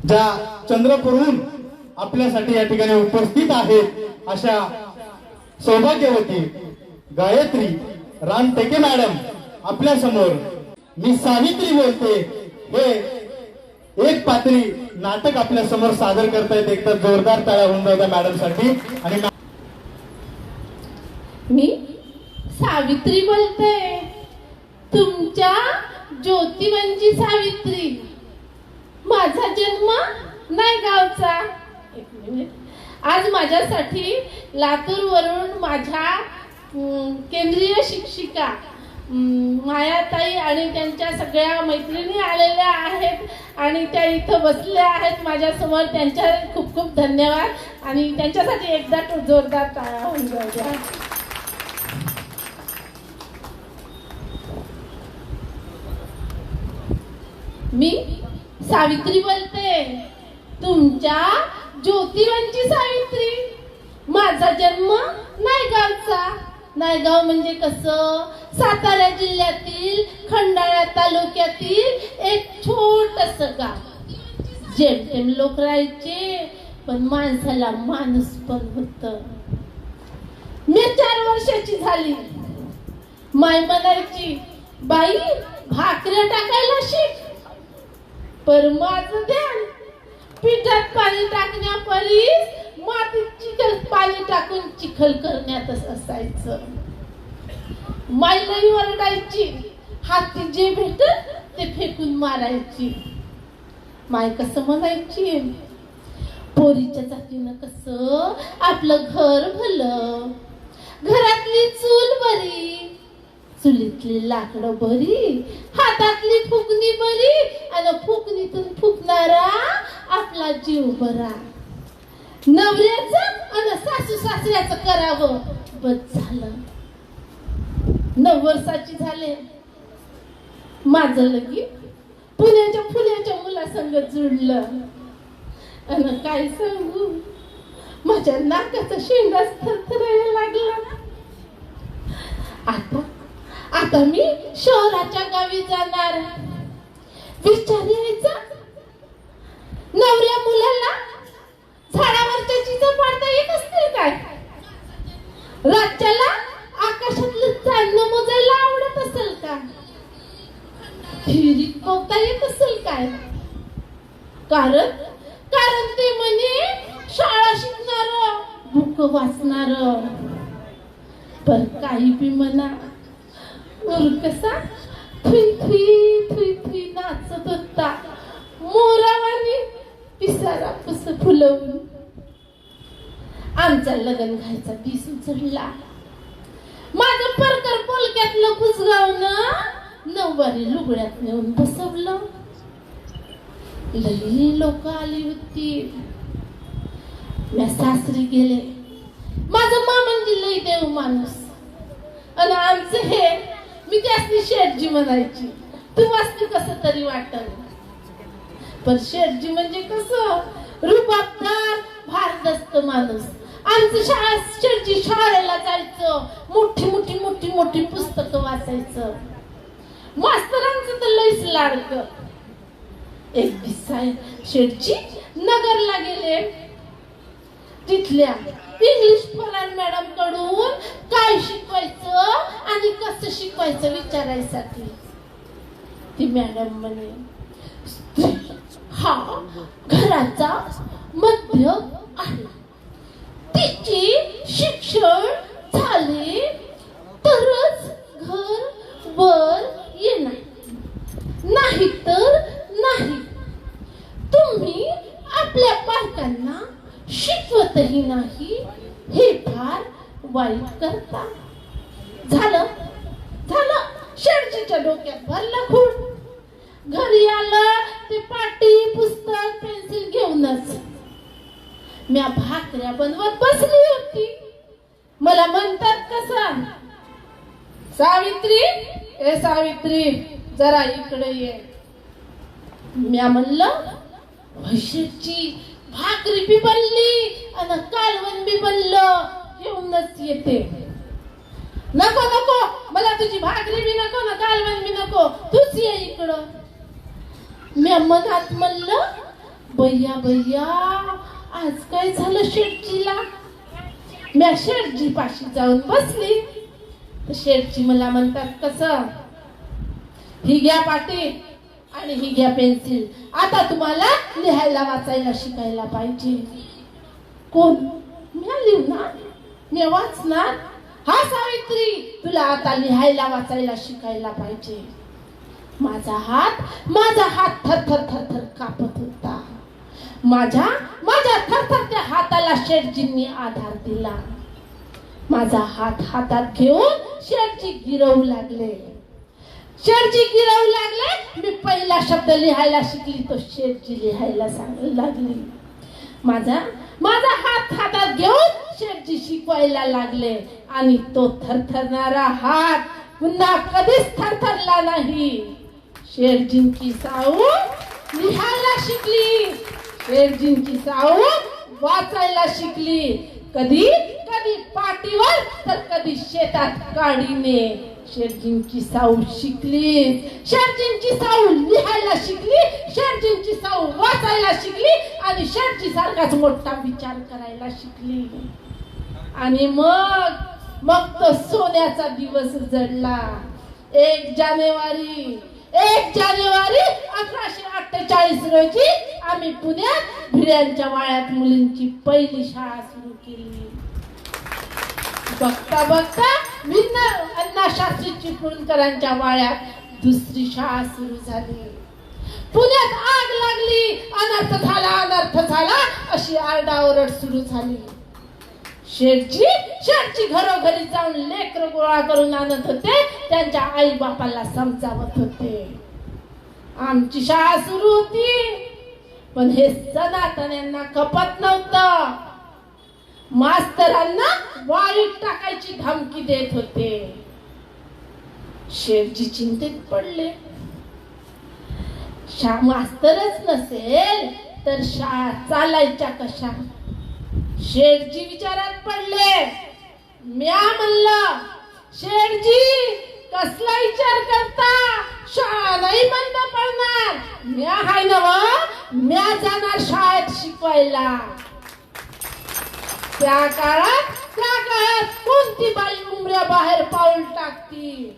ज्या चंद्रपूरहून आपल्यासाठी या ठिकाणी उपस्थित आहेत अशा सौभाग्यवती गायत्री रामटेके मॅडम आपल्या समोर मी सावित्री बोलते हे एक पात्री नाटक आपल्या समोर सादर करतायत. एकतर जोरदार टाळ्या होऊन जाऊ द्या मॅडम साठी. आणि मी सावित्री बोलते, तुमच्या ज्योतिवंची सावित्री. माझा जन्म नाही गावचा. एक मिनिट. आज माझ्यासाठी लातूर वरून माझ्या केंद्रीय शिक्षिका मायाताई आणि त्यांच्या सगळ्या मैत्रिणी आलेल्या आहेत आणि त्या इथं बसल्या आहेत माझ्या समोर. त्यांच्या खूप खूप धन्यवाद आणि त्यांच्यासाठी एकदा जोरदार टाळ्या होऊन जाऊ द्या. मी सावित्री बोलते, तुमच्या ज्योतिवंची सावित्री. माझा जन्म नायगावचा. नायगाव म्हणजे कसं, सातारा जिल्ह्यातील खंडाळा तालुक्यातील एक छोटस गाव. जेमतेम लोक राहायचे पण माणसाला माणूस पण होत. मी 4 वर्षाची झाली. माय म्हणायची, बाई भाकऱ्या टाकायला शिक. पर माझं ध्यान पिठात पाणी टाकण्यापरीस मातीत चिखल पाणी टाकून चिखल करण्यातच असायचं. माई लई ओरडायची, हाती जे भेटत ते फेकून मारायची. माय कसं म्हणायची, पोरीच्या जातीनं कसं आपलं घर भलं, घरातली चूल बरी, चुलीतली लाकडं बरी, हातातली फुकणी बरी आणि फुकणीतून फुकणारा आपला जीव बरा. नवऱ्याचं आणि सासू सासऱ्याचं करावं बस झालं. 9 वर्षाची झाले. माझं लगीन पुण्याच्या फुल्याच्या मुलासंग जुळलं. आणि काय सांगू, माझ्या नाकाचा शेंगाच थरथरायला लागला. आता मी शहराच्या गावी जाणार. विचार यायचा, नवऱ्या मुलाला झाडावरच्या चिंचा पाडता येत असतील काय? रातच्याला आकाशातलं चांदणं मोजायला आवडत असेल का? फिरीत पोहता येत असेल काय? कारण ते म्हणे शाळा शिकणार, बुक वाचणार. पण काही बी म्हणा, कसा थुई थुई थुई थुई नाचत होता मोरावानी पिसारा पुस फुलवून. आमचा लग्न घायचा दिस उचलला. माझं परकर पोलक्यातलं कुसगावनं नऊवारी लुगड्यात नेऊन बसवलं. लई लोक आली होती. मी सासरी गेले. माझं मामंजी लई देव माणूस. आणि आमचं हे, मी त्यासनी शेठजी म्हणायची. तू वाचते कसं तरी वाटल, पण शेठजी म्हणजे कसं रुबाबदार भारदस्त माणूस. आमचं शेठजी शाळेला जायचं, मोठी मोठी मोठी मोठी पुस्तकं वाचायचं. मास्तरांचं तर लईच लाडकं. एक दिवस शेठजी नगरला गेले. तिथल्या इंग्लिश फरार मॅडम कडून काय शिकवायचं आणि कसं शिकवायचं विचारायसाठी. ती मॅडम म्हणे, स्त्री हा घराचा मध्य आहे. तिची शिक्षण झाले तरच घर वर येणार, नाही तर नाही. तुम्ही आपल्या बायकांना शिकवतही नाही, हे फार वाईट करता. झालं शेठजीच्या डोक्यात भरलं खूप. घरी आलं ते पाटी पुस्तक पेन्सिल घेऊनच मी भाकऱ्या बनवत बसली होती. मला म्हणतात कसं, सावित्री ए सावित्री जरा इकडे ये. मी म्हणलं, शेठजी भाकरी बी बनली आणि कालवण बी बनलं, घेऊनच येते. नको नको, मला तुझी भाकरी बी नको ना कालवण बी नको, तूच ये इकडं. मी मनात म्हणलं, बय्या बय्या, आज काय झालं शेठजीला? मी शेठजी पाशी जाऊन बसली तर शेठजी मला म्हणतात, कसं, ही घ्या पाटी आणि ही घ्या पेन्सिल, आता तुम्हाला लिहायला वाचायला शिकायला पाहिजे. कोण? मी लिहिणार, मी वाचणार. हा सावित्री, तुला आता लिहायला वाचायला शिकायला पाहिजे. माझा हात थर थर थर थर कापत होता. माझ्या थरथरत्या हाताला शेठजींनी आधार दिला. माझा हात हातात घेऊन शेठजी गिरवू लागले. मी पहिला शब्द लिहायला शिकली तो शेठजी लिहायला सांगायला लागली. माझा हात हातात घेऊन शेठजी शिकवायला लागले आणि तो थरथरणारा हात पुन्हा कधीच थरथरला नाही. शेठजींची साऊ लिहायला शिकली, शेठजींची साऊ वाचायला शिकली. कधी पाटीवर तर कधी शेतात काडीने. शेठजींची साऊ शिकली, शेठजींची साऊ लिहायला शिकली, शेठजींची साऊ वाचायला शिकली आणि शेठजी सारखाच मोठा विचार करायला शिकली. आणि मग तो सोन्याचा दिवस उजडला. 1 जानेवारी 1848 रोजी आम्ही पुण्यात भिड्यांच्या वाड्यात मुलींची पहिली शाळा सुरू केली. बघता भिन्न अण्णाशास्त्री चिपळूणकरांच्या वाड्यात दुसरी शाळा सुरू झाली. पुण्यात आग लागली, अनर्थ झाला अशी आरडाओरड सुरू झाली. शेठजी घरोघरी जाऊन लेकरं गोळा करून आणत होते, त्यांच्या आई बापाला समजावत होते. आमची शाळा सुरू होती, पण हे सनातन्यांना खपत नव्हतं. मास्तरांना वाळीत टाकायची धमकी देत होते. शेठजी चिंतेत पडले. मास्तरच नसेल तर शाळा चालायच्या कशा? शेठजी विचारात पडले. म्या म्हणलं, शेठजी कसला विचार करता? शाळा नाही बंद पडणार. म्या हाय नव, म्या जाणार शाळेत शिकवायला. त्या काळात कोणती बाई उमऱ्या बाहेर पाऊल टाकती?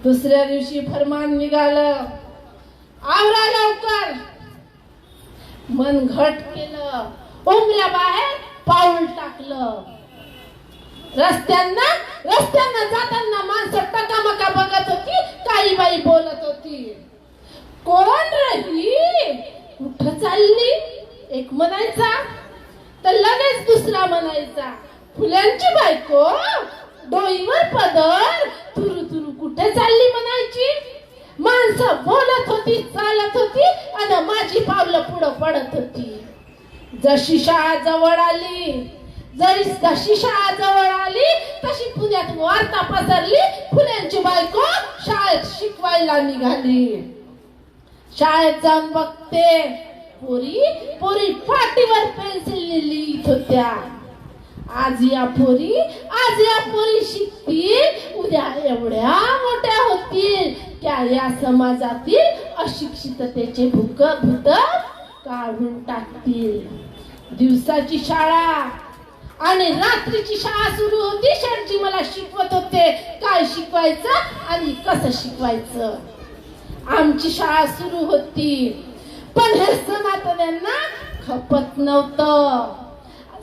दुसऱ्या दिवशी फरमान निघालं, आवरा लवकर. मन घट केलं, उमऱ्या बाहेर पाऊल टाकलं. रस्त्यांना जाताना माणसं टकामका बघत होती, काही बाई बोलत होती. कोण रही, कुठं चालली? एक म्हणायचा तर लगेच दुसरा म्हणायचा, फुल्यांची बायको, डोईवर पदर, तुरु तुरु कुठे चालली म्हणायची. माणसं बोलत होती, चालत होती आणि माझी पावलं पुढं पडत होती. जशी शाळा जवळ आली तशी पुण्यात वार्ता पसरली, फुल्यांची बायको शाळेत शिकवायला निघाली. शाळेत जाऊन बघते, पोरी पाटीवर पेन्सिल लिहित होत्या. आज या पोरी शिकतील, उद्या एवढ्या मोठ्या होतील त्या या समाजातील अशिक्षिततेचे भूत काढून टाकतील. दिवसाची शाळा आणि रात्रीची शाळा सुरू होती. शेठजी मला शिकवत होते काय शिकवायचं आणि कसं शिकवायचं. आमची शाळा सुरू होती, पण हे सनातन्यांना खपत नव्हतं.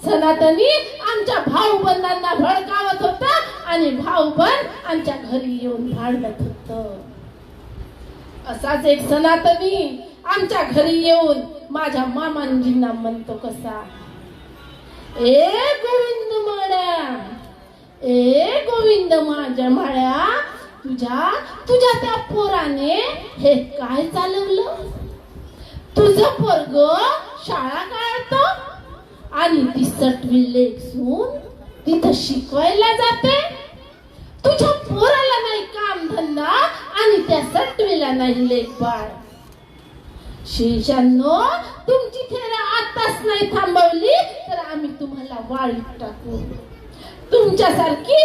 सनातनी आमच्या भाऊ बंधांना भडकावत होता आणि भाऊ बंद आमच्या घरी येऊन भांडत होत. असाच एक सनातनी आमच्या घरी येऊन माझ्या मामांजींना म्हणतो कसा, ए गोविंद माझ्या माळ्या, तुझ्या त्या पोराने हे काय चालवलं? तुझं पोरग शाळा काढतो आणि ती सटवी लेक सून तिथं शिकवायला जाते. तुझ्या पोराला नाही काम धंदा आणि त्या सटवीला नाही लेक बाळ. शिष्यांनो, तुमची थेरा आताच नाही थांबवली तर आम्ही तुम्हाला वाळीत टाकू. तुमच्यासारखी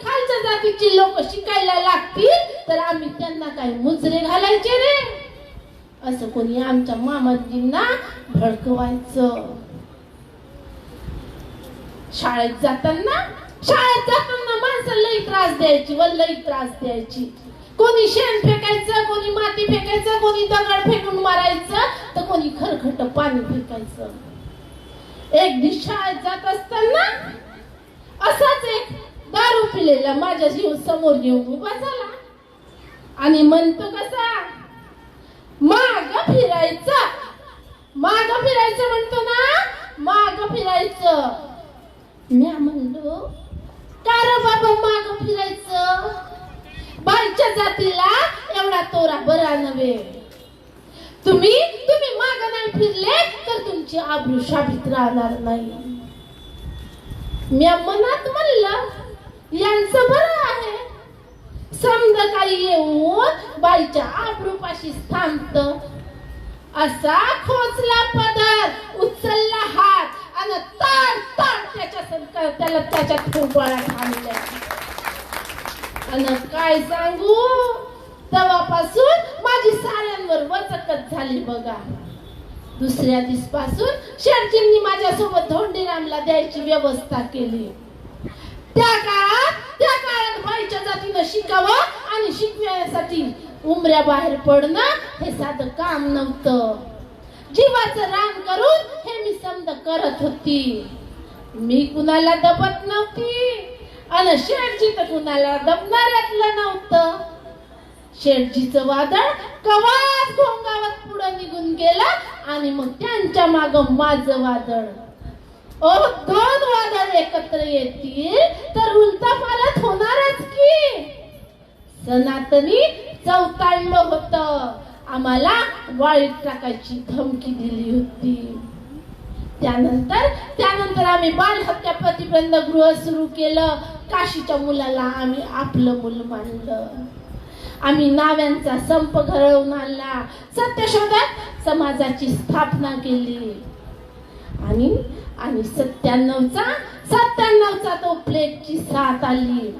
खालच्या जातीची लोक शिकायला लागतील तर आम्ही त्यांना काय मुजरे घालायचे रे? असं कोणी आमच्या मामाजींना भडकवायचं. शाळेत जाताना माणसं लई त्रास द्यायची व लई त्रास द्यायची. कोणी शेण फेकायचं, कोणी माती फेकायचं, कोणी दगड फेकून मारायचं, तर कोणी खरखट पाणी फेकायचं. एक दिवस शाळेत जात असताना असाच एक दारू पिलेला माझ्या समोर येऊन उभा झाला आणि म्हणतो कसा, माग फिरायचं म्हणतो ना, माग फिरायचं. मी म्हणलो, का रे बाबा माग फिरायचं? बाईच्या जातीला एवढा तोरा बरा नव्हे. तुम्ही माग नाही फिरले तर तुमची आबरू शाबीत राहणार नाही. मी मनात म्हणलं, यांचं बरं आहे, समजा काही येऊन बाईच्या आबरूपाशी थांबत. असा खोचला पदर, उचलला हात आणि त्याला त्याच्यात ठोकळा थांबल्या. आणि काय सांगू, तेव्हापासून माझी साऱ्यांवर वचकत झाली बघा. दुसऱ्या दिवसापासून शेठजींनी माझ्यासोबत धोंडीरामला द्यायची व्यवस्था केली. त्या काळात बाईच्या जातीनं शिकावं आणि शिकवण्यासाठी उमऱ्या बाहेर पडणं हे साधं काम नव्हतं. जीवाचं रान करून हे मी समज करत होती. मी कुणाला दबत नव्हती आणि शेठजी तर कुणाला दबणाऱ्यातलं नव्हतं. शेठजीचं वादळ कवाच घोंगावत पुढे निघून गेलं आणि मग त्यांच्या माग माझं वादळ. दोन वादळ एकत्र येतील तर उलटा पालट होणारच की. सनातनी चौताळलं होतं, आम्हाला वाळीत टाकायची धमकी दिली होती. त्यानंतर आम्ही बालहत्या प्रतिबंध गृह सुरू केलं. काशीच्या मुलाला आम्ही आपलं मूल मानलं. आम्ही नाव्यांचा संप घडवून आणला. सत्यशोधक समाजाची स्थापना केली. आणि 97चा तो प्लेगची साथ आली.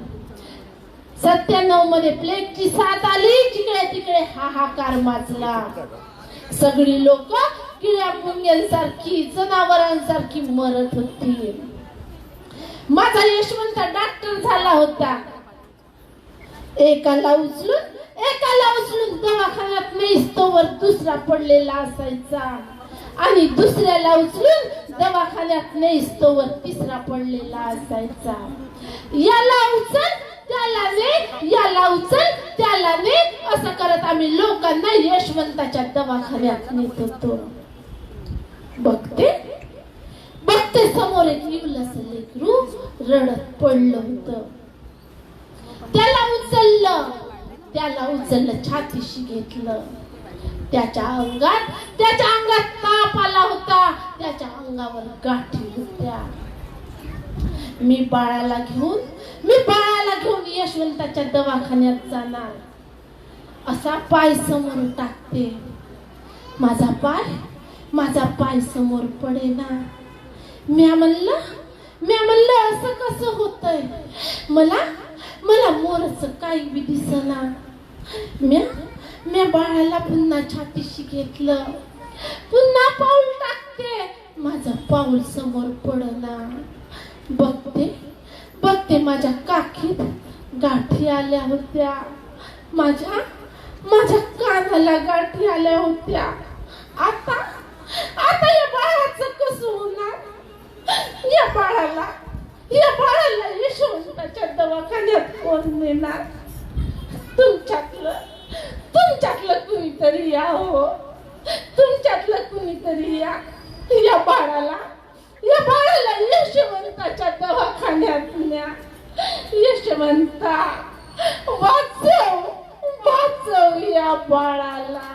97 मध्ये प्लेगची साथ आली. जिकडे तिकडे हाहाकार माजला. सगळी लोक किड्या मुंग्यांसारखी, जनावरांसारखी मरत होती. माझा यशवंत डॉक्टर झाला होता. एकाला उचलून दवाखान्यात नेईस्तोवर दुसरा पडलेला असायचा आणि दुसऱ्याला उचलून दवाखान्यात नेईस्तोवर तिसरा पडलेला असायचा. याला उचल त्याला ने, याला उचल त्याला ने, असं करत आम्ही लोकांना यशवंताच्या दवाखान्यात नेत होतो. बघते समोर एक इवलस लेकरू रडत पडलं होतं. त्याला उचललं छातीशी घेतलं. त्याच्या अंगात ताप आला होता. त्याच्या अंगावर गाठी होत्या. मी बाळाला घेऊन यशवंताच्या दवाखान्यात जाणार. असा पाय समोर टाकते. माझा पाय समोर पडेना. मी म्हणलं असं कसं होतंय? मला मोरच काही बी दिसना. मी बाळाला पुन्हा छातीशी घेतलं. पुन्हा पाऊल टाकते. माझं पाऊल समोर पडना. बघते माझ्या काखीत गाठी आल्या होत्या. माझ्या कानाला गाठी आल्या होत्या. आता या बाळाचं कसं होणार? या बाळाला यशवंताच्या दवाखान्यात कोण नेणार? तुमच्यातलं कुणीतरी या हो. तुमच्यातलं कुणीतरी या. या बाळाला यशवंताच्या दवाखान्यात न्या. यशवंता वाचव या बाळाला.